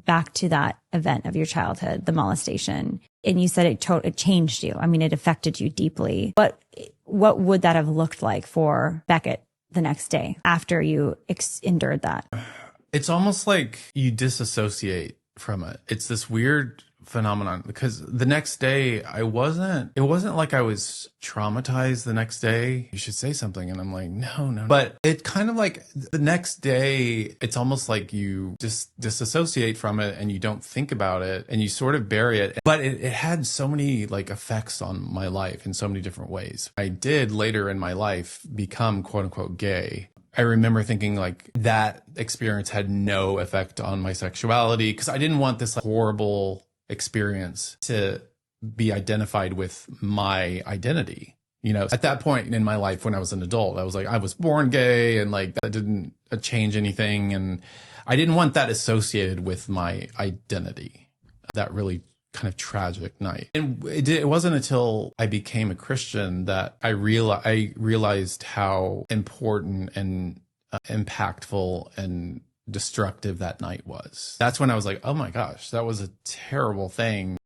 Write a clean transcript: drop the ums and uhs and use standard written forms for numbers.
back to that event of your childhood, the molestation, and you said it changed you. I mean, it affected you deeply. But what would that have looked like for Beckett the next day after you endured that? It's almost like you disassociate from it. It's this weird phenomenon because the next day it wasn't like I was traumatized the next day. You should say something. And I'm like, no. But it kind of like the next day, it's almost like you just disassociate from it and you don't think about it and you sort of bury it. But it had so many like effects on my life in so many different ways. I did later in my life become quote unquote gay. I remember thinking like that experience had no effect on my sexuality because I didn't want this like, horrible experience to be identified with my identity. You know, at that point in my life when I was an adult, I was like, I was born gay and like that didn't change anything. And I didn't want that associated with my identity, that really kind of tragic night. And it wasn't until I became a Christian that I realized how important and impactful and destructive that night was. That's when I was like, oh my gosh, that was a terrible thing.